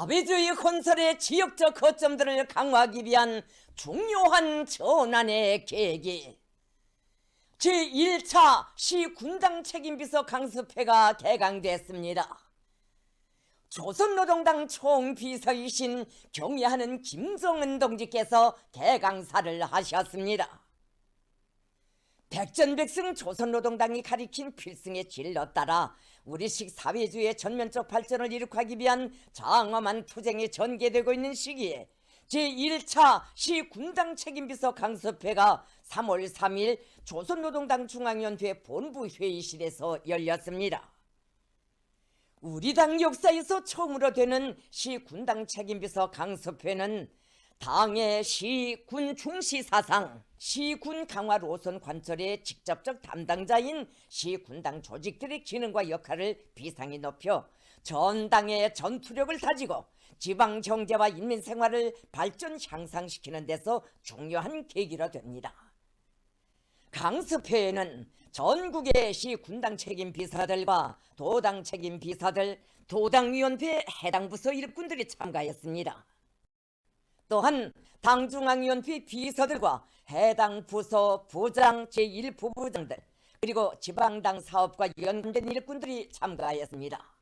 사회주의 건설의 지역적 거점들을 강화하기 위한 중요한 전환의 계기, 제1차 시군당 책임비서 강습회가 개강됐습니다. 조선노동당 총비서이신 경애하는 김정은 동지께서 개강사를 하셨습니다. 백전백승 조선노동당이 가리킨 필승의 진로 따라 우리식 사회주의의 전면적 발전을 이룩하기 위한 장엄한 투쟁이 전개되고 있는 시기에 제1차 시군당 책임비서 강습회가 3월 3일 조선노동당 중앙위원회 본부 회의실에서 열렸습니다. 우리 당 역사에서 처음으로 되는 시군당 책임비서 강습회는 당의 시군 중시 사상, 시군 강화 노선 관철의 직접적 담당자인 시군당 조직들의 기능과 역할을 비상히 높여 전당의 전투력을 다지고 지방 경제와 인민 생활을 발전 향상시키는 데서 중요한 계기로 됩니다. 강습회에는 전국의 시군당 책임 비서들과 도당 책임 비서들, 도당위원회 해당 부서 일꾼들이 참가했습니다. 또한 당중앙위원회 비서들과 해당 부서 부장, 제1부부장들, 그리고 지방당 사업과 연관된 일꾼들이 참가했습니다.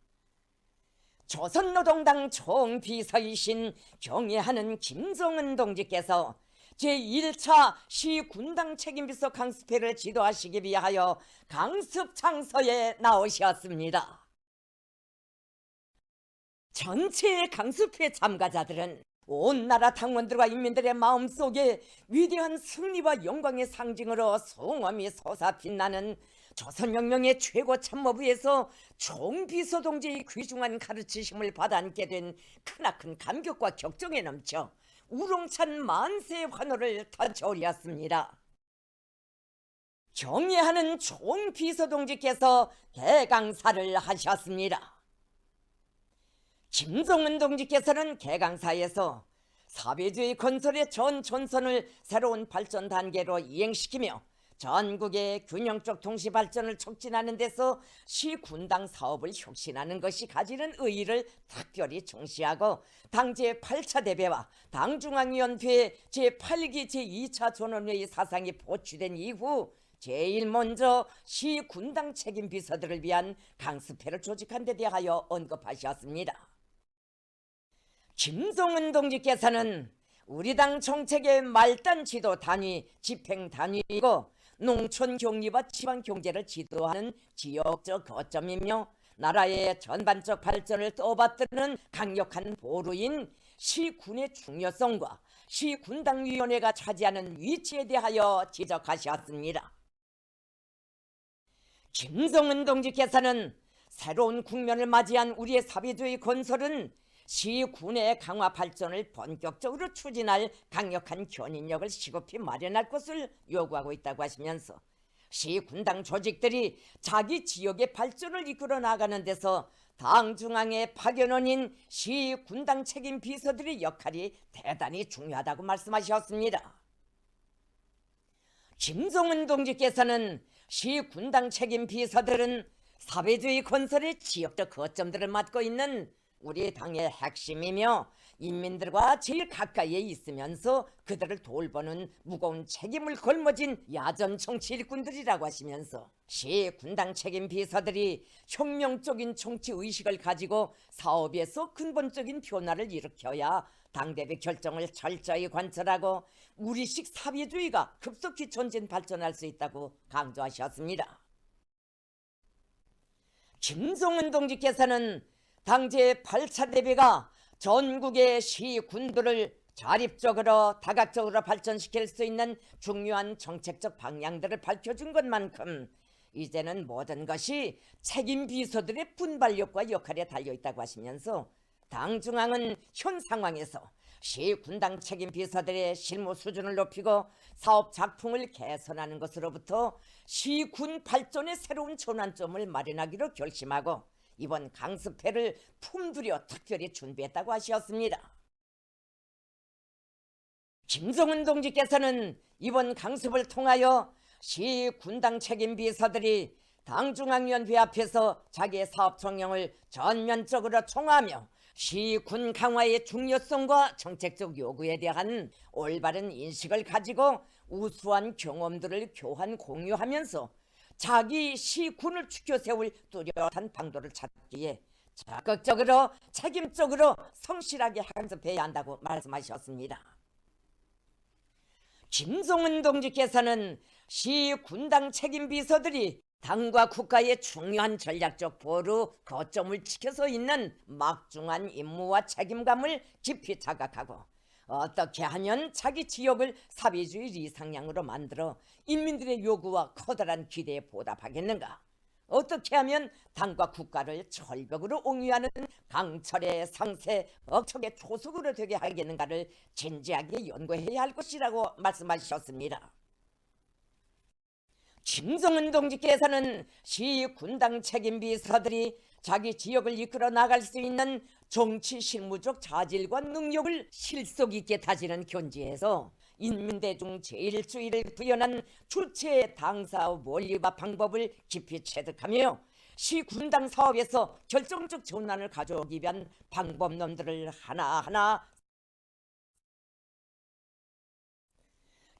조선노동당 총비서이신 경애하는 김정은 동지께서 제1차 시군당 책임비서 강습회를 지도하시기 위하여 강습 장소에 나오셨습니다. 전체 강습회 참가자들은 온 나라 당원들과 인민들의 마음속에 위대한 승리와 영광의 상징으로 성엄이 솟아 빛나는 조선혁명의 최고 참모부에서 총비서 동지의 귀중한 가르치심을 받아안게 된 크나큰 감격과 격정에 넘쳐 우렁찬 만세 환호를 터쳐올렸습니다. 경애하는 총비서 동지께서 개강사를 하셨습니다. 김정은 동지께서는 개강사에서 사회주의 건설의 전 전선을 새로운 발전 단계로 이행시키며 전국의 균형적 동시 발전을 촉진하는 데서 시군당 사업을 혁신하는 것이 가지는 의의를 특별히 중시하고 당 제8차 대회와 당중앙위원회 제8기 제2차 전원회의 사상이 보충된 이후 제일 먼저 시군당 책임 비서들을 위한 강습회를 조직한 데 대하여 언급하셨습니다. 김정은 동지께서는 우리 당 정책의 말단 지도 단위, 집행 단위이고 농촌 경리와 지방 경제를 지도하는 지역적 거점이며 나라의 전반적 발전을 떠받드는 강력한 보루인 시군의 중요성과 시군당위원회가 차지하는 위치에 대하여 지적하셨습니다. 김정은 동지께서는 새로운 국면을 맞이한 우리의 사회주의 건설은 시군의 강화 발전을 본격적으로 추진할 강력한 견인력을 시급히 마련할 것을 요구하고 있다고 하시면서 시군당 조직들이 자기 지역의 발전을 이끌어 나가는 데서 당 중앙의 파견원인 시군당 책임 비서들의 역할이 대단히 중요하다고 말씀하셨습니다. 김정은 동지께서는 시군당 책임 비서들은 사회주의 건설의 지역적 거점들을 맡고 있는 우리 당의 핵심이며 인민들과 제일 가까이에 있으면서 그들을 돌보는 무거운 책임을 걸머진 야전 정치 일꾼들이라고 하시면서 시군당 책임 비서들이 혁명적인 정치 의식을 가지고 사업에서 근본적인 변화를 일으켜야 당대의 결정을 철저히 관철하고 우리식 사회주의가 급속히 전진 발전할 수 있다고 강조하셨습니다. 김정은 동지께서는 당 제8차 대회가 전국의 시군들을 자립적으로 다각적으로 발전시킬 수 있는 중요한 정책적 방향들을 밝혀준 것만큼 이제는 모든 것이 책임 비서들의 분발력과 역할에 달려있다고 하시면서 당 중앙은 현 상황에서 시군당 책임 비서들의 실무 수준을 높이고 사업 작품을 개선하는 것으로부터 시군 발전의 새로운 전환점을 마련하기로 결심하고 이번 강습회를 품들여 특별히 준비했다고 하셨습니다. 김정은 동지께서는 이번 강습을 통하여 시군당 책임 비서들이 당중앙위원회 앞에서 자기의 사업 총령을 전면적으로 총하며 시군 강화의 중요성과 정책적 요구에 대한 올바른 인식을 가지고 우수한 경험들을 교환 공유하면서 자기 시군을 추켜 세울 뚜렷한 방도를 찾기에 적극적으로 책임적으로 성실하게 학습해야 한다고 말씀하셨습니다. 김종은 동지께서는 시 군당 책임 비서들이 당과 국가의 중요한 전략적 보루 거점을 지켜서 있는 막중한 임무와 책임감을 깊이 자각하고 어떻게 하면 자기 지역을 사회주의 리상향으로 만들어 인민들의 요구와 커다란 기대에 보답하겠는가, 어떻게 하면 당과 국가를 절벽으로 옹유하는 강철의 상세, 억척의 초석으로 되게 하겠는가를 진지하게 연구해야 할 것이라고 말씀하셨습니다. 김종은 동지께서는 시 군당 책임 비서들이 자기 지역을 이끌어 나갈 수 있는 정치 실무적 자질과 능력을 실속 있게 다지는 견지에서 인민대중 제1주의를 구현한 주체 당사업 원리와 방법을 깊이 체득하며 시 군당 사업에서 결정적 전환을 가져오기 위한 방법론들을 하나하나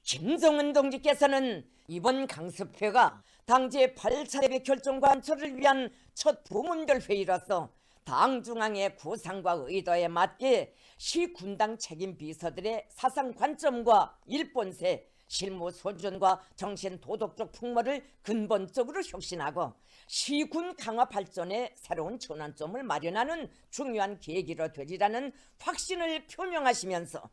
김종은 동지께서는 이번 강습회가 당 제8차 대회 결정 관철을 위한 첫 부문별 회의로서 당 중앙의 구상과 의도에 맞게 시 군당 책임 비서들의 사상 관점과 일본세, 실무 수준과 정신 도덕적 풍모를 근본적으로 혁신하고 시군 강화 발전의 새로운 전환점을 마련하는 중요한 계기로 되리라는 확신을 표명하시면서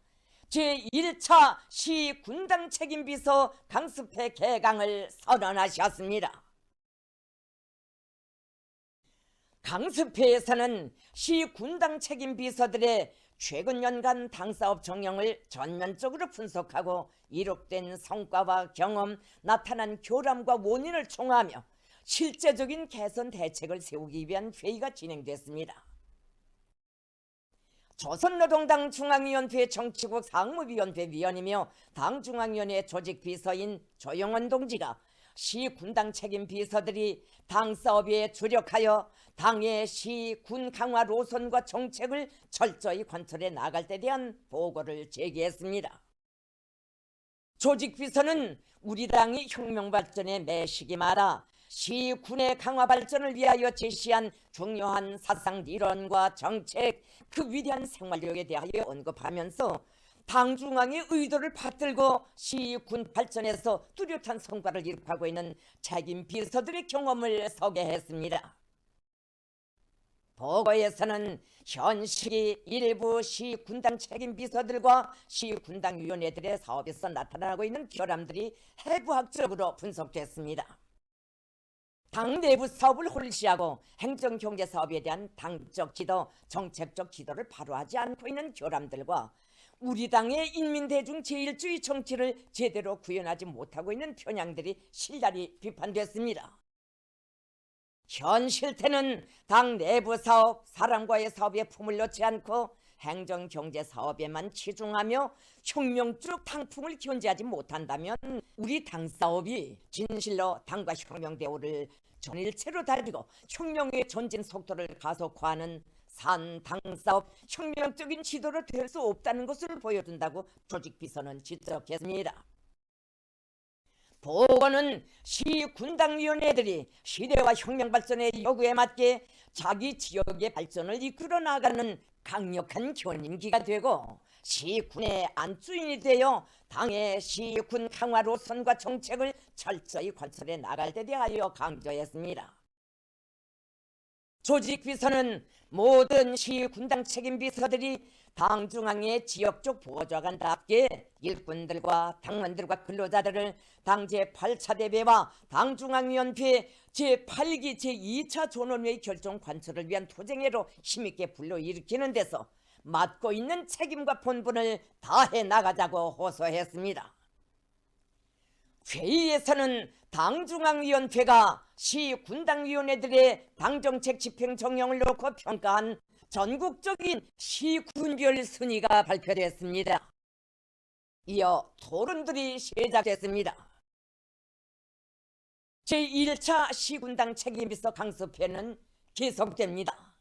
제1차 시 군당 책임 비서 강습회 개강을 선언하셨습니다. 강습회에서는 시 군당 책임 비서들의 최근 연간 당사업 정령을 전면적으로 분석하고 이룩된 성과와 경험, 나타난 교람과 원인을 총화하며 실제적인 개선 대책을 세우기 위한 회의가 진행됐습니다. 조선노동당 중앙위원회 정치국 상무위원회 위원이며 당 중앙위원회 조직비서인 조영원 동지가 시 군당 책임 비서들이 당 사업에 주력하여 당의 시 군 강화 노선과 정책을 철저히 관철해 나갈 때 대한 보고를 제기했습니다. 조직비서는 우리 당이 혁명 발전에 매시기마다 시 군의 강화 발전을 위하여 제시한 중요한 사상 이론과 정책, 그 위대한 생활력에 대하여 언급하면서 당 중앙의 의도를 받들고 시 군 발전에서 뚜렷한 성과를 이룩하고 있는 책임 비서들의 경험을 소개했습니다. 보고에서는 현 시기 일부 시 군당 책임 비서들과 시 군당 위원회들의 사업에서 나타나고 있는 결함들이 해부학적으로 분석됐습니다. 당 내부 사업을 홀시하고 행정경제 사업에 대한 당적 지도, 정책적 지도를 바로 하지 않고 있는 결함들과 우리 당의 인민대중 제1주의 정치를 제대로 구현하지 못하고 있는 편향들이 실랄이 비판됐습니다. 현 실태는 당 내부 사업, 사람과의 사업에 품을 넣지 않고 행정경제 사업에만 치중하며 혁명적 당풍을 견제하지 못한다면 우리 당 사업이 진실로 당과 혁명 대우를 전일체로 달리고 혁명의 전진 속도를 가속화하는 산당사업 혁명적인 지도로 될 수 없다는 것을 보여준다고 조직비서는 지적했습니다. 보고는 시 군당위원회들이 시대와 혁명 발전의 요구에 맞게 자기 지역의 발전을 이끌어 나가는 강력한 견인기가 되고 시군의 안주인이 되어 당의 시군 강화 노선과 정책을 철저히 관철해 나갈 데 대하여 강조했습니다. 조직비서는 모든 시군당 책임비서들이 당 중앙의 지역적 보좌관답게 일꾼들과 당원들과 근로자들을 당 제8차 대회와 당 중앙위원회 제8기 제2차 전원회의 결정 관철을 위한 투쟁회로 힘있게 불러일으키는 데서 맡고 있는 책임과 본분을 다해 나가자고 호소했습니다. 회의에서는 당중앙위원회가 시 군당위원회들의 당정책 집행 정령을 놓고 평가한 전국적인 시군별 순위가 발표됐습니다. 이어 토론들이 시작됐습니다. 제1차 시군당 책임비서 강습회는 계속됩니다.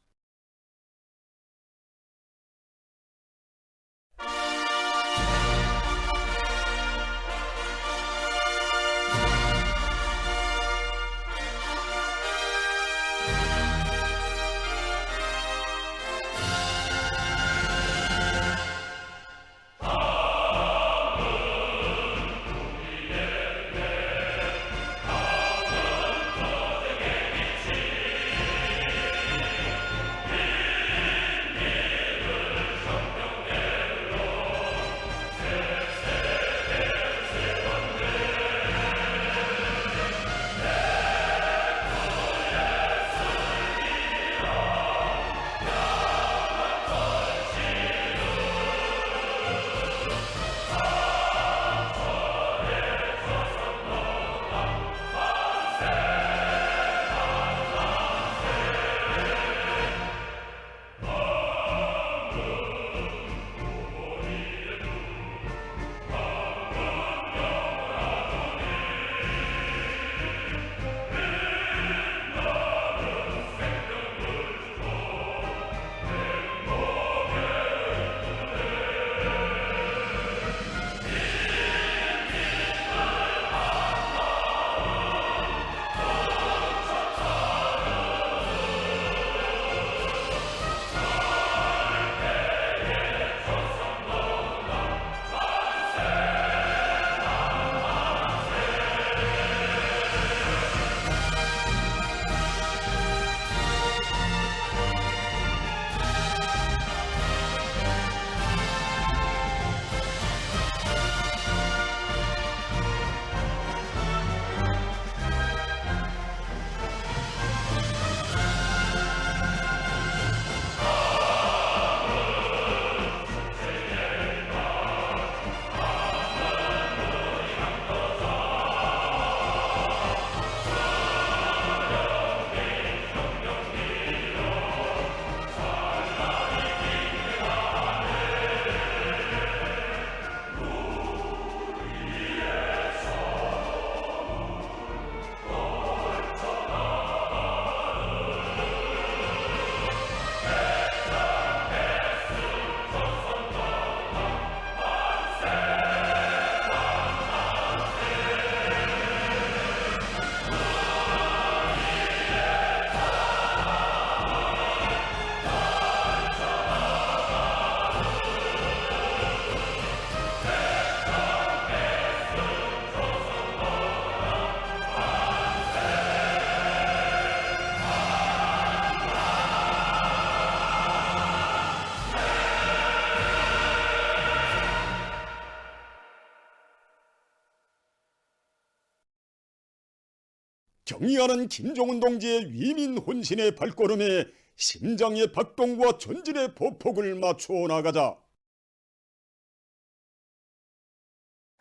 경의하는 김정은 동지의 위민 혼신의 발걸음에 심장의 박동과 전진의 보폭을 맞춰 나가자.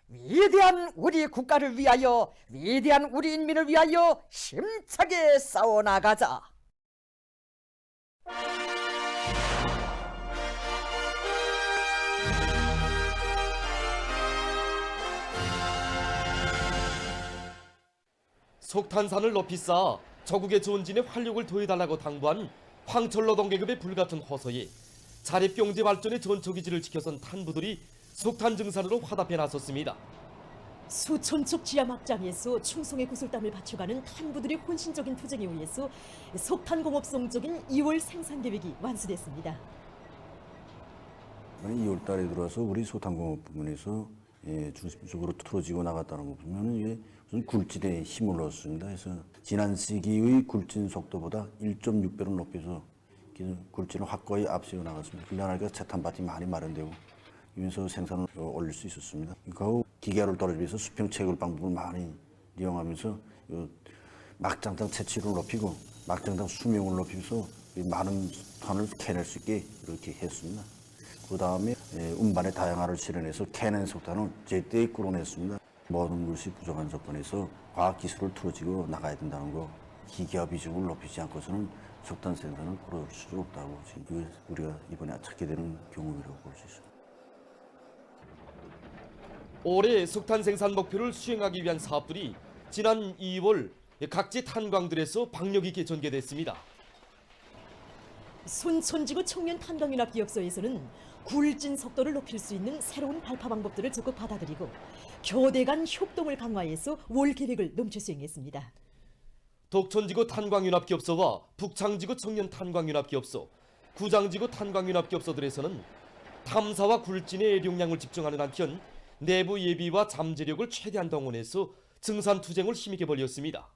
위대한 우리 국가를 위하여, 위대한 우리 인민을 위하여 힘차게 싸워나가자. 속탄산을 높이 쌓아 저국의 전진에 활력을 더해달라고 당부한 황철노동계급의 불같은 호소에 자립경제 발전의 전초기지를 지켜선 탄부들이 속탄 증산으로 화답해 나섰습니다. 수천척 지하 막장에서 충성의 구슬땀을 바쳐가는 탄부들의 혼신적인 투쟁에 의해서 속탄공업성적인 2월 생산 계획이 완수됐습니다. 2월 달에 들어와서 우리 속탄공업 부문에서 중심적으로 틀어지고 나갔다는 거 보면 이게 무슨 굴진에 힘을 얻었습니다. 그래서 지난 시기의 굴진 속도보다 1.6배로 높여서 굴진을 확고히 앞세워 나갔습니다. 그러니까 채탄밭이 많이 마련되고 이면서 생산을 올릴 수 있었습니다. 그 기계를 떨어지면서 수평 채굴 방법을 많이 이용하면서 막장당 채취를 높이고 막장당 수명을 높이면서 많은 탄을 캐낼 수 있게 이렇게 했습니다. 그 다음에 운반의 다양화를 실현해서 캐낸 속탄을 제때 끌어냈습니다. 모든 것이 부족한 조건에서 과학기술을 틀어지고 나가야 된다는 거, 기계화 비중을 높이지 않고서는 속탄 생산을 끌어올 수 없다고 지금 우리가 이번에 찾게 되는 경험이라고 볼 수 있습니다. 올해 석탄 생산 목표를 수행하기 위한 사업들이 지난 2월 각지 탄광들에서 박력 있게 전개됐습니다. 순천지구 청년 탄광윤합기업소에서는 굴진 속도를 높일 수 있는 새로운 발파 방법들을 적극 받아들이고 교대 간 협동을 강화해서 월 계획을 넘쳐 수행했습니다. 독천지구 탄광윤합기업소와 북창지구 청년 탄광윤합기업소, 구장지구 탄광윤합기업소들에서는 탐사와 굴진의 애용량을 집중하는 한편 내부 예비와 잠재력을 최대한 동원해서 증산 투쟁을 힘있게 벌였습니다.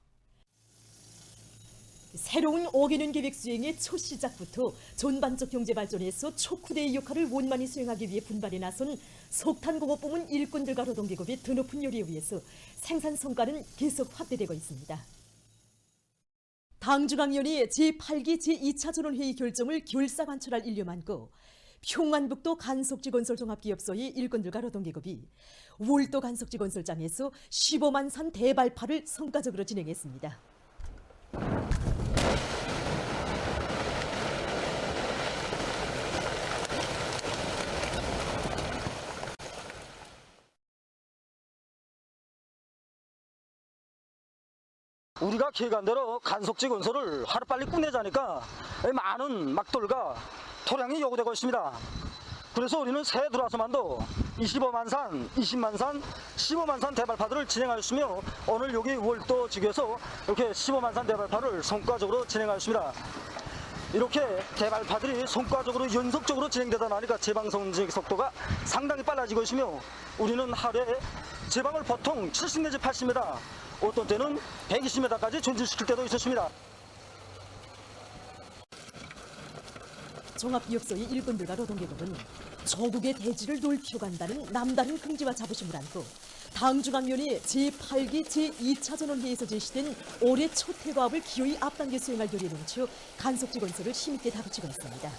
새로운 5개년 계획 수행의 첫 시작부터 전반적 경제 발전에서 촉구대의 역할을 원만히 수행하기 위해 분발에 나선 속탄공업부문 일꾼들과 노동계급의 드높은 요리에 의해서 생산 성과는 계속 확대되고 있습니다. 당중앙위원회 제8기 제2차 전원회의 결정을 결사관철할 일념 안고 평안북도 간석지건설 종합기업소의 일꾼들과 노동계급이 월도 간석지건설장에서 15만 산 대발파를 성과적으로 진행했습니다. 우리가 계획한 대로 간석지 건설을 하루빨리 끝내자니까 많은 막돌과 토량이 요구되고 있습니다. 그래서 우리는 새해 들어와서만도 25만 산, 20만 산, 15만 산 대발파들을 진행하였으며 오늘 여기 월도 지구에서 이렇게 15만 산 대발파를 성과적으로 진행하였습니다. 이렇게 대발파들이 성과적으로 연속적으로 진행되다 나니까 제방성 진행 속도가 상당히 빨라지고 있으며 우리는 하루에 제방을 보통 70 내지 80m, 어떤 때는 120m까지 전진시킬 때도 있었습니다. 종합기업소의 일꾼들과 노동계급은 조국의 대지를 넓혀간다는 남다른 긍지와 자부심을 안고 당중앙위원회 제8기 제2차 전원회의에서 제시된 올해 첫 태과업을 기어이 앞당겨 수행할 요리에 넘쳐 간석지 건설을 힘있게 다루치고 있습니다.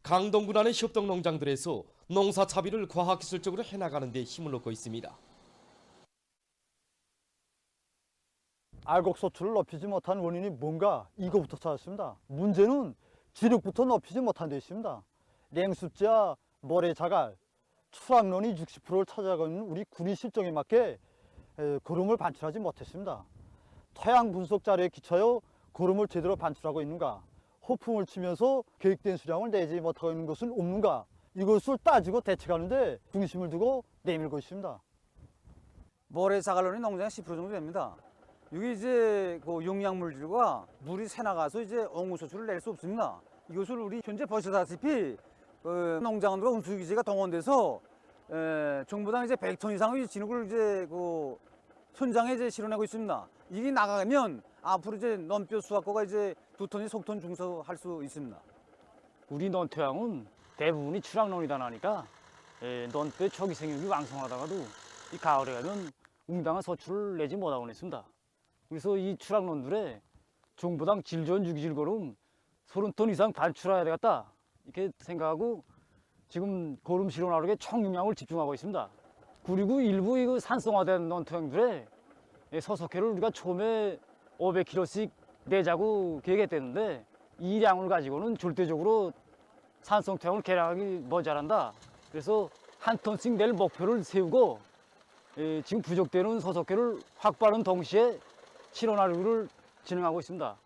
강동군 안의 협동농장들에서 농사 차비를 과학기술적으로 해나가는 데 힘을 얻고 있습니다. 알곡 소출을 높이지 못한 원인이 뭔가 이거부터 찾았습니다. 문제는 지력부터 높이지 못한 데 있습니다. 냉습자, 모래자갈, 추락론이 60%를 차지하고 있는 우리 군의 실정에 맞게 거름을 반출하지 못했습니다. 토양 분석 자료에 기초하여 거름을 제대로 반출하고 있는가, 호풍을 치면서 계획된 수량을 내지 못하고 있는 것은 없는가, 이것을 따지고 대책하는데 중심을 두고 내밀고 있습니다. 모래자갈론이 농장의 10% 정도 됩니다. 이게 이제 그 용량물질과 물이 새나가서 이제 옹우소출을 낼 수 없습니다. 이것을 우리 현재 보시다시피 농장으로 운수기지가 동원돼서 정부당 이제 100톤 이상의 진흙을 이제 그 현장에 이제 실어내고 있습니다. 이게 나가면 앞으로 이제 논뼈 수확고가 이제 2톤이 속톤 중소할 수 있습니다. 우리 논토양은 대부분이 추락론이다 나니까 논뼈 초기 생육이 왕성하다가도 이 가을에 가면 응당한 서출을 내지 못하고 있습니다. 그래서 이 추락론들에 정부당 질 좋은 유기질 거름 30톤 이상 반출해야 되겠다 이렇게 생각하고 지금 거름 실어나르게 총용량을 집중하고 있습니다. 그리고 일부 이거 산성화된 논토양들에 서석회를 우리가 처음에 500kg씩 내자고 계획했었는데 이 양을 가지고는 절대적으로 산성토양을 개량하기 모자란다. 그래서 한 톤씩 낼 목표를 세우고 지금 부족되는 서석회를 확보하는 동시에 실어나르기를 진행하고 있습니다.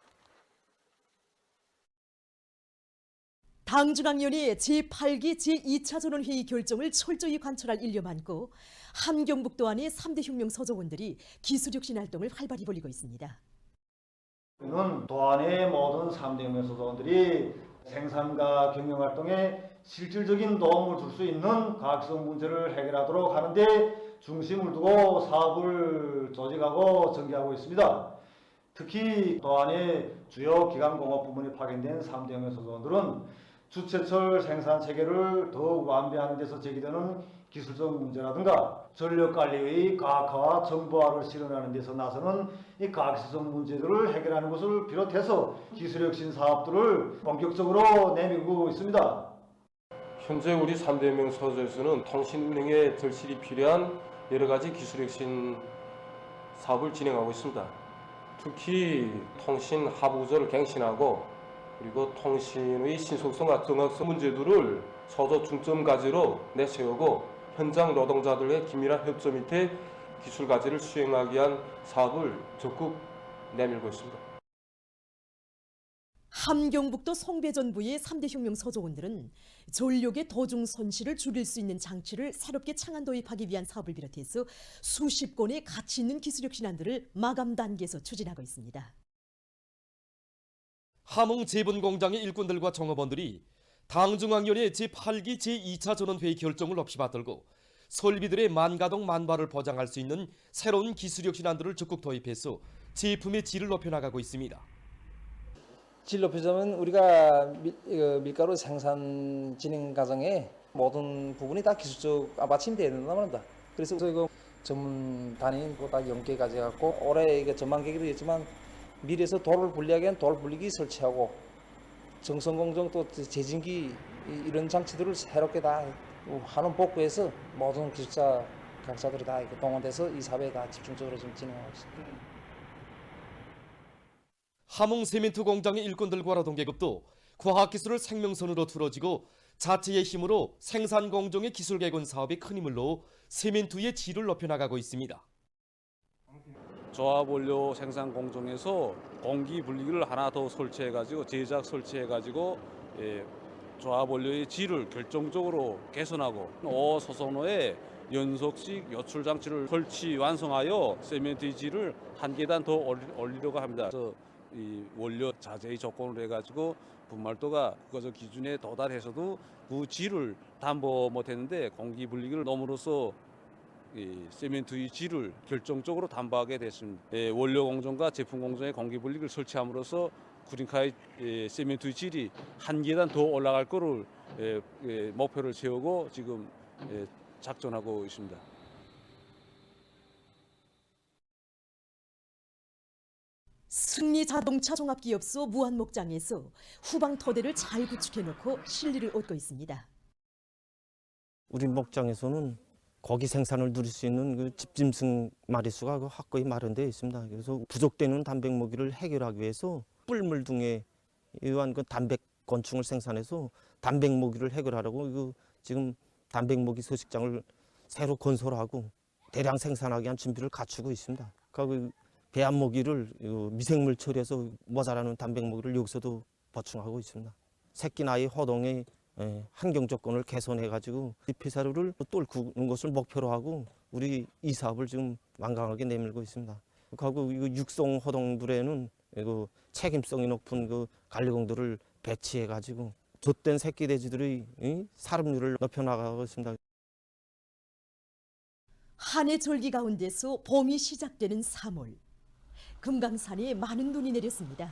당중앙위원회 제8기 제2차 전원회의 결정을 철저히 관철할 일념 안고 함경북도 안의 3대 혁명 서정원들이 기술혁신 활동을 활발히 벌이고 있습니다. 우리는 도안의 모든 3대 혁명 서정원들이 생산과 경영활동에 실질적인 도움을 줄 수 있는 과학성 문제를 해결하도록 하는데 중심을 두고 사업을 조직하고 전개하고 있습니다. 특히 도안의 주요 기관공업 부문에 파견된 3대 혁명 서정원들은 주체철 생산체계를 더욱 완비하는 데서 제기되는 기술적 문제라든가 전력관리의 과학화와 정보화를 실현하는 데서 나서는 이 과학기술적 문제들을 해결하는 것을 비롯해서 기술혁신 사업들을 본격적으로 내밀고 있습니다. 현재 우리 3대 혁명 서조에서는 통신운행에 절실히 필요한 여러 가지 기술혁신 사업을 진행하고 있습니다. 특히 통신 하부 구조를 갱신하고 그리고 통신의 신속성과 정확성 문제들을 서조 중점 과제로 내세우고 현장 노동자들의 긴밀한 협조 밑에 기술 과제를 수행하기 위한 사업을 적극 내밀고 있습니다. 함경북도 송배전부의 3대 혁명 서조원들은 전력의 도중 손실을 줄일 수 있는 장치를 새롭게 창안 도입하기 위한 사업을 비롯해서 수십 건의 가치 있는 기술혁신안들을 마감 단계에서 추진하고 있습니다. 함흥 제분공장의 일꾼들과 종업원들이 당중앙위원회 제8기 제2차 전원회의 결정을 없이 받들고 설비들의 만가동 만발을 보장할 수 있는 새로운 기술혁신안들을 적극 도입해서 제품의 질을 높여나가고 있습니다. 질 높이자면 우리가 밀가루 생산 진행 과정에 모든 부분이 다 기술적 아받침이 되어야 된단 말입니다. 그래서 이거 전문 단위인 딱 연계 가져갖고 올해 이게 전망 계기도 있지만 미래에서 돌을 분리하기 위한 돌 분리기 설치하고 정성공정 또 제진기 이런 장치들을 새롭게 다 한원 복구해서 모든 기술자 강사들이 다 동원돼서 이 사업에 다 집중적으로 좀 진행하고 있습니다. 함흥 세멘트 공장의 일꾼들과 노동계급도 과학기술을 생명선으로 틀어지고 자체의 힘으로 생산 공정의 기술 개선 사업에 큰 힘을 넣어 세멘트의 질을 높여나가고 있습니다. 조합원료 생산 공정에서 공기 분리기를 하나 더 설치해가지고 제작 설치해가지고 조합원료의 질을 결정적으로 개선하고 소선호에 연속식 요출 장치를 설치 완성하여 세멘트의 질을 한 계단 더 올리려고 합니다. 그래서 이 원료 자재의 조건을 해가지고 분말도가 국가적 기준에 도달해서도 그 질을 담보 못했는데 공기 분리기를 넣음으로써 세멘트의 질을 결정적으로 담보하게 됐습니다. 원료 공정과 제품 공정의 공기 분리기를 설치함으로써 구린카의 세멘트의 질이 한 계단 더 올라갈 거를 목표를 세우고 지금 작전하고 있습니다. 승리자동차 종합기업소 무한목장에서 후방 토대를 잘 구축해놓고 실리를 얻고 있습니다. 우리 목장에서는 고기 생산을 누릴 수 있는 그 집짐승 마리수가 확고히 마련되어 있습니다. 그래서 부족되는 단백모기를 해결하기 위해서 뿔물 등에 의한 그 단백 곤충을 생산해서 단백모기를 해결하려고 지금 단백모기 서식장을 새로 건설하고 대량 생산하기 위한 준비를 갖추고 있습니다. 그리고 배합모기를 미생물 처리해서 모자라는 단백모기를 여기서도 보충하고 있습니다. 새끼 나이 호동의 환경 조건을 개선해가지고 폐사료를 뚫는 것을 목표로 하고 우리 이 사업을 지금 완강하게 내밀고 있습니다. 그리고 육성 호동들에는 책임성이 높은 그 관리공들을 배치해가지고 돛된 새끼 돼지들의 살음률을 높여나가고 있습니다. 한 해 절기 가운데서 봄이 시작되는 3월. 금강산에 많은 눈이 내렸습니다.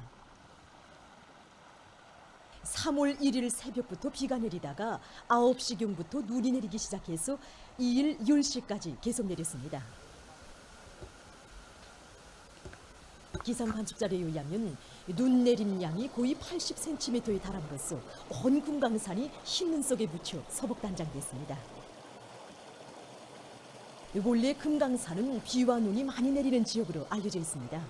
3월 1일 새벽부터 비가 내리다가 9시경부터 눈이 내리기 시작해서 2일 10시까지 계속 내렸습니다. 기상 관측자료에 의하면 눈 내림 양이 거의 80cm에 달함으로써 온 금강산이 흰 눈 속에 묻혀 서복단장됐습니다. 원래 금강산은 비와 눈이 많이 내리는 지역으로 알려져 있습니다.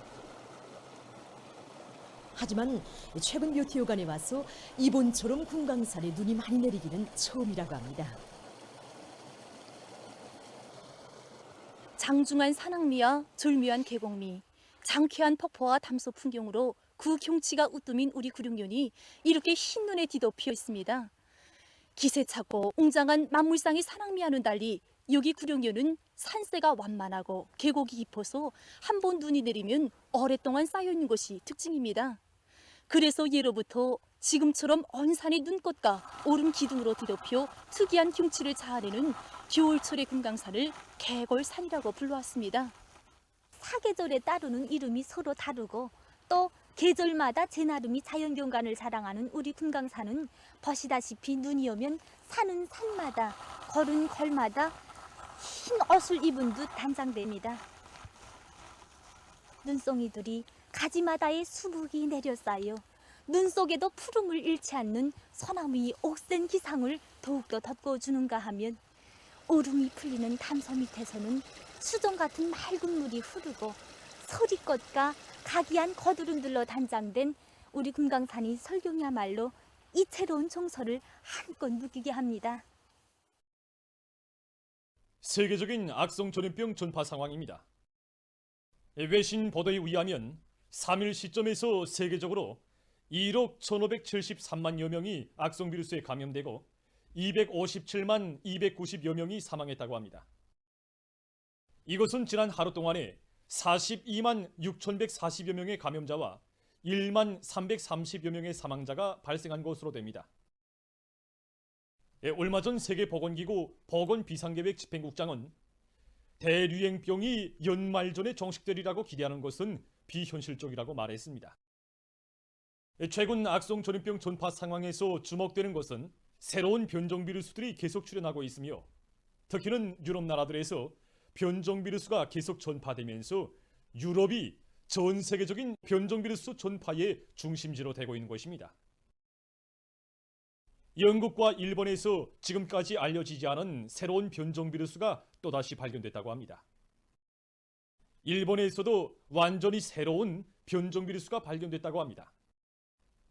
하지만 최근 몇 해여간에 와서 이번처럼 금강산에 눈이 많이 내리기는 처음이라고 합니다. 장중한 산악미와 졸묘한 계곡미, 장쾌한 폭포와 담소 풍경으로 그 경치가 우뜸인 우리 구룡면이 이렇게 흰눈에 뒤덮여 있습니다. 기세차고 웅장한 만물상의 산악미와는 달리 여기 구룡면은 산세가 완만하고 계곡이 깊어서 한 번 눈이 내리면 오랫동안 쌓여있는 것이 특징입니다. 그래서 예로부터 지금처럼 온 산이 눈꽃과 오름 기둥으로 뒤덮여 특이한 경치를 자아내는 겨울철의 금강산을 개골산이라고 불러왔습니다. 사계절에 따르는 이름이 서로 다르고 또 계절마다 제 나름의 자연경관을 자랑하는 우리 금강산은 보시다시피 눈이 오면 산은 산마다 걸은 걸마다 흰 옷을 입은 듯 단장됩니다. 눈송이들이 가지마다의 수북이 내려 쌓여 눈 속에도 푸름을 잃지 않는 소나무의 옥센 기상을 더욱더 덮어주는가 하면 오름이 풀리는 담소 밑에서는 수정 같은 맑은 물이 흐르고 서리꽃과 각이한 거두름들로 단장된 우리 금강산이 설경이야말로 이채로운 정서를 한껏 느끼게 합니다. 세계적인 악성 전염병 전파 상황입니다. 외신 보도에 의하면 3일 시점에서 세계적으로 1억 1,573만여 명이 악성 비루스에 감염되고 257만 290여 명이 사망했다고 합니다. 이것은 지난 하루 동안에 42만 6,140여 명의 감염자와 1만 330여 명의 사망자가 발생한 것으로 됩니다. 얼마 전 세계보건기구 보건비상계획 집행국장은 대유행병이 연말 전에 종식되리라고 기대하는 것은 비현실적이라고 말했습니다. 최근 악성 전염병 전파 상황에서 주목되는 것은 새로운 변종 비루스들이 계속 출현하고 있으며 특히는 유럽 나라들에서 변종 비루스가 계속 전파되면서 유럽이 전 세계적인 변종 비루스 전파의 중심지로 되고 있는 것입니다. 영국과 일본에서 지금까지 알려지지 않은 새로운 변종 비루스가 또다시 발견됐다고 합니다. 일본에서도 완전히 새로운 변종 비루스가 발견됐다고 합니다.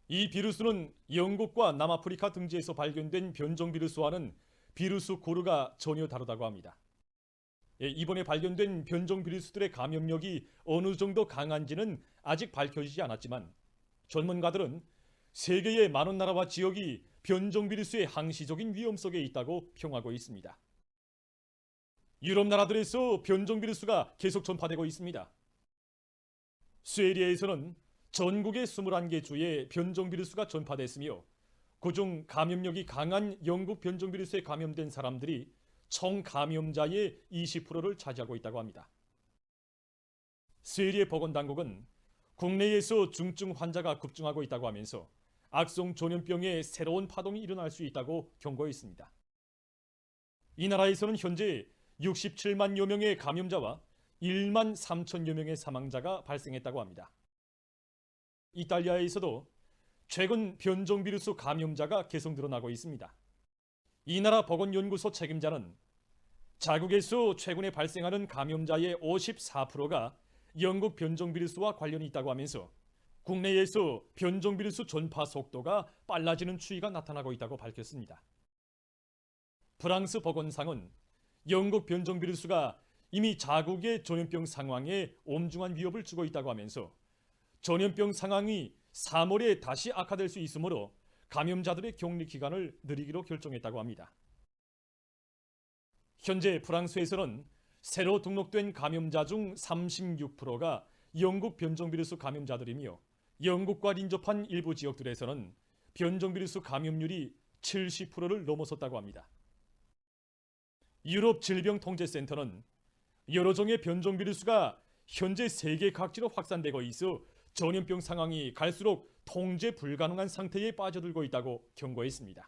이 비루스는 영국과 남아프리카 등지에서 발견된 변종 비루스와는 비루스 고르가 전혀 다르다고 합니다. 이번에 발견된 변종 비루스들의 감염력이 어느 정도 강한지는 아직 밝혀지지 않았지만 전문가들은 세계의 많은 나라와 지역이 변종 비루스의 항시적인 위험 속에 있다고 평하고 있습니다. 유럽 나라들에서 변종 비루스가 계속 전파되고 있습니다. 스웨리아에서는 전국의 21개 주에 변종 비루스가 전파됐으며 그중 감염력이 강한 영국 변종 비루스에 감염된 사람들이 총 감염자의 20%를 차지하고 있다고 합니다. 스웨리아 보건당국은 국내에서 중증 환자가 급증하고 있다고 하면서 악성 전염병의 새로운 파동이 일어날 수 있다고 경고했습니다. 이 나라에서는 현재 67만여 명의 감염자와 1만 3천여 명의 사망자가 발생했다고 합니다. 이탈리아에서도 최근 변종 비루스 감염자가 계속 늘어나고 있습니다. 이 나라 보건연구소 책임자는 자국에서 최근에 발생하는 감염자의 54%가 영국 변종 비루스와 관련이 있다고 하면서 국내에서 변종 비루스 전파 속도가 빨라지는 추이가 나타나고 있다고 밝혔습니다. 프랑스 보건상은 영국 변종 비루스가 이미 자국의 전염병 상황에 엄중한 위협을 주고 있다고 하면서 전염병 상황이 3월에 다시 악화될 수 있으므로 감염자들의 격리 기간을 늘리기로 결정했다고 합니다. 현재 프랑스에서는 새로 등록된 감염자 중 36%가 영국 변종 비루스 감염자들이며 영국과 인접한 일부 지역들에서는 변종 비루스 감염률이 70%를 넘어섰다고 합니다. 유럽 질병통제센터는 여러 종의 변종 비루스가 현재 세계 각지로 확산되고 있어 전염병 상황이 갈수록 통제 불가능한 상태에 빠져들고 있다고 경고했습니다.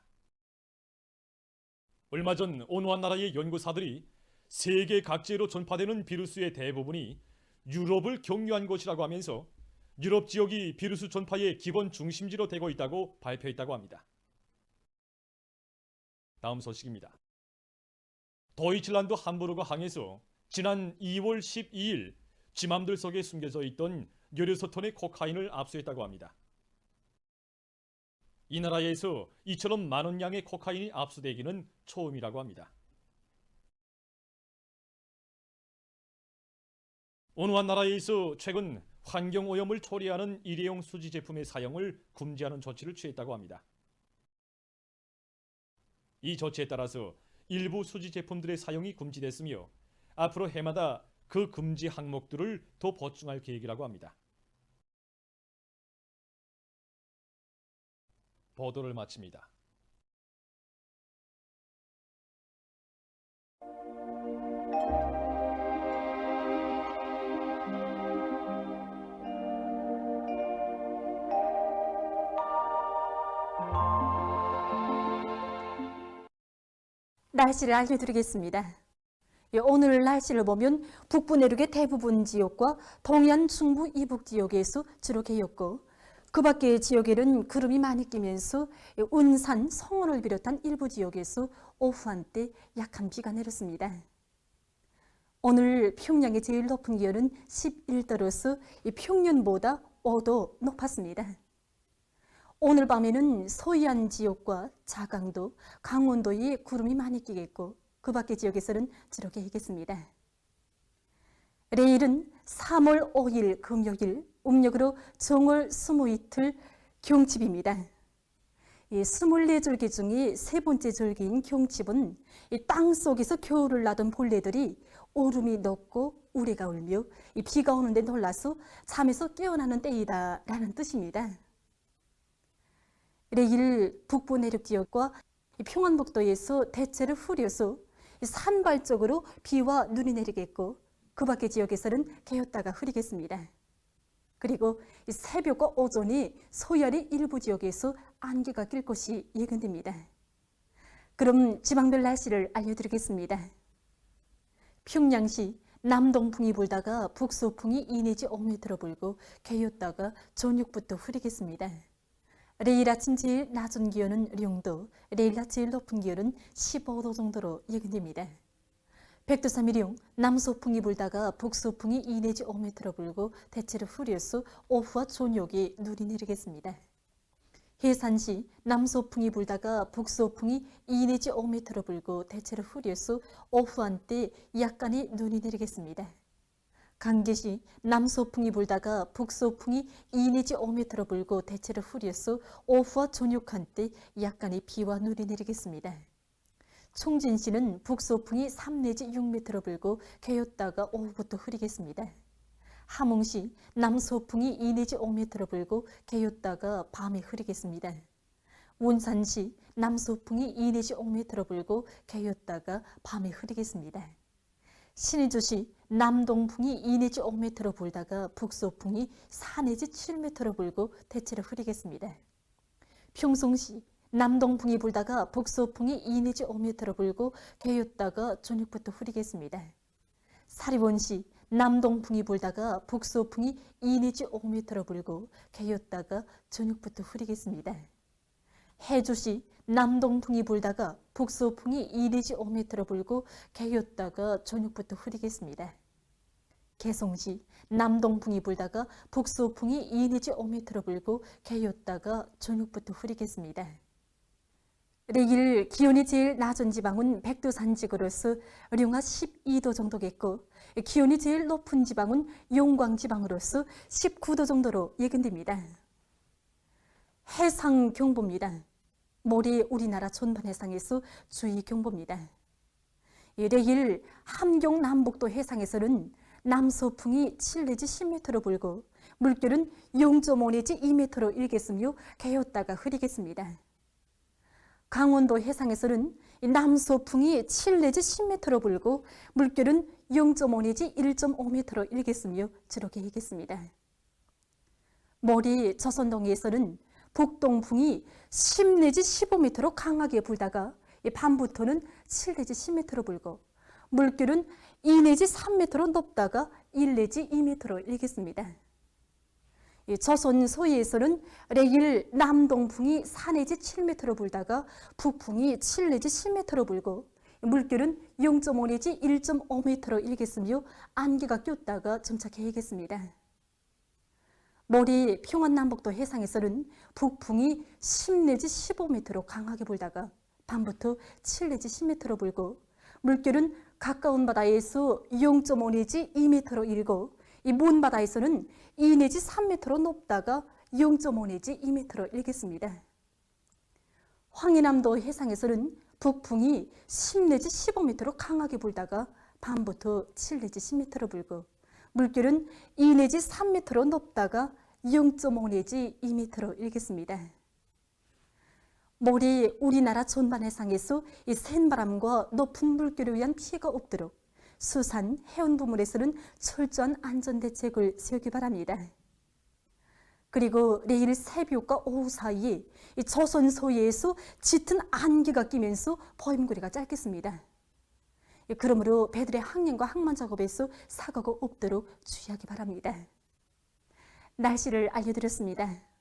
얼마 전 어느 한 나라의 연구사들이 세계 각지로 전파되는 비루스의 대부분이 유럽을 경유한 것이라고 하면서 유럽 지역이 비루스 전파의 기본 중심지로 되고 있다고 발표했다고 합니다. 다음 소식입니다. 도이칠란드 함부르그 항에서 지난 2월 12일 지맘들 속에 숨겨져 있던 16톤의 코카인을 압수했다고 합니다. 이 나라에서 이처럼 많은 양의 코카인이 압수되기는 처음이라고 합니다. 어느 한 나라에서 최근 환경오염을 초래하는 일회용 수지 제품의 사용을 금지하는 조치를 취했다고 합니다. 이 조치에 따라서 일부 수지 제품들의 사용이 금지됐으며 앞으로 해마다 그 금지 항목들을 더 보충할 계획이라고 합니다. 보도를 마칩니다. 날씨를 알려드리겠습니다. 오늘 날씨를 보면 북부 내륙의 대부분 지역과 동해안 중부 이북 지역에서 주로 개였고 그 밖의 지역에는 구름이 많이 끼면서 운산, 성원을 비롯한 일부 지역에서 오후 한때 약한 비가 내렸습니다. 오늘 평양의 제일 높은 기온은 11도로서 평년보다 5도 높았습니다. 오늘 밤에는 서해안 지역과 자강도, 강원도에 구름이 많이 끼겠고 그 밖의 지역에서는 주로 개겠습니다. 내일은 3월 5일 금요일, 음력으로 정월 20이틀 경칩입니다. 24절기 중에 세 번째 절기인 경칩은 땅 속에서 겨울을 나던 벌레들이 오름이 녹고 우레가 울며 비가 오는데 놀라서 잠에서 깨어나는 때이다라는 뜻입니다. 내일 북부 내륙 지역과 평안북도에서 대체로 흐려서 산발적으로 비와 눈이 내리겠고 그 밖의 지역에서는 개었다가 흐리겠습니다. 그리고 새벽과 오전에 서해안의 일부 지역에서 안개가 낄 것이 예견됩니다. 그럼 지방별 날씨를 알려드리겠습니다. 평양시 남동풍이 불다가 북서풍이 2 내지 5m 불고 개었다가 저녁부터 흐리겠습니다. 내일 아침 제일 낮은 기온은 0도, 내일 낮 제일 높은 기온은 15도 정도로 예견됩니다. 백두산미령 남서풍이 불다가 북서풍이 2 내지 5m 불고 대체로 흐려서 오후와 저녁에 눈이 내리겠습니다. 해산시 남서풍이 불다가 북서풍이 2 내지 5m 불고 대체로 흐려서 오후 한때 약간의 눈이 내리겠습니다. 강계시 남서풍이 불다가 북서풍이 2 내지 5m 불고 대체로 흐려서 오후와 저녁 한때 약간의 비와 눈이 내리겠습니다. 총진시는 북서풍이 3 내지 6m 불고 개었다가 오후부터 흐리겠습니다. 함흥시 남서풍이 2 내지 5m 불고 개었다가 밤에 흐리겠습니다. 원산시 남서풍이 2 내지 5m 불고 개었다가 밤에 흐리겠습니다. 신의주시 남동풍이 2 내지 5m 불다가 북서풍이 4 내지 7m 불고 대체로 흐리겠습니다. 평송시 남동풍이 불다가 북서풍이 2 내지 5m 불고 개었다가 저녁부터 흐리겠습니다. 사리원시 남동풍이 불다가 북서풍이 2 내지 5m 불고 개었다가 저녁부터 흐리겠습니다. 해주시 남동풍이 불다가 북서풍이 2 내지 5m 불고 개었다가 저녁부터 흐리겠습니다. 개성시 남동풍이 불다가 북서풍이 2 내지 5m 불고 개었다가 저녁부터 흐리겠습니다. 내일 기온이 제일 낮은 지방은 백두산 지구로서 령하 12도 정도겠고 기온이 제일 높은 지방은 용광 지방으로서 19도 정도로 예견됩니다. 해상경보입니다. 모레 우리나라 전반 해상에서 주의경보입니다. 내일 함경 남북도 해상에서는 남서풍이 7 내지 10m로 불고 물결은 0.5 내지 2m로 일겠으며 개었다가 흐리겠습니다. 강원도 해상에서는 남서풍이 7 내지 10m로 불고 물결은 0.5 내지 1.5m로 일겠으며 주로 개겠습니다. 모레 조선동해에서는 북동풍이 10 내지 15m로 강하게 불다가 밤부터는 7 내지 10m로 불고 물결은 2 내지 3m로 높다가 1 내지 2m로 일겠습니다. 조선 소위에서는 내일 남동풍이 4 내지 7m로 불다가 북풍이 7 내지 10m로 불고 물결은 0.5 내지 1.5m로 일겠으며 안개가 꼈다가 점차 개겠습니다. 모레 평안남북도 해상에서는 북풍이 10 내지 15m로 강하게 불다가 밤부터 7 내지 10m로 불고 물결은 가까운 바다에서 0.5 내지 2m로 일고 이 먼 바다에서는 2 내지 3m로 높다가 0.5 내지 2m로 일겠습니다. 황해남도 해상에서는 북풍이 10 내지 15m로 강하게 불다가 밤부터 7 내지 10m로 불고 물결은 2 내지 3m로 높다가 0.5 내지 2m로 일겠습니다. 모레 우리나라 전반 해상에서 이 센 바람과 높은 물결에 의한 피해가 없도록 수산, 해운 부문에서는 철저한 안전대책을 세우기 바랍니다. 그리고 내일 새벽과 오후 사이에 이 조선 소위에서 짙은 안개가 끼면서 보임거리가 짧겠습니다. 그러므로 배들의 항행과 항만 작업에서 사고가 없도록 주의하기 바랍니다. 날씨를 알려드렸습니다.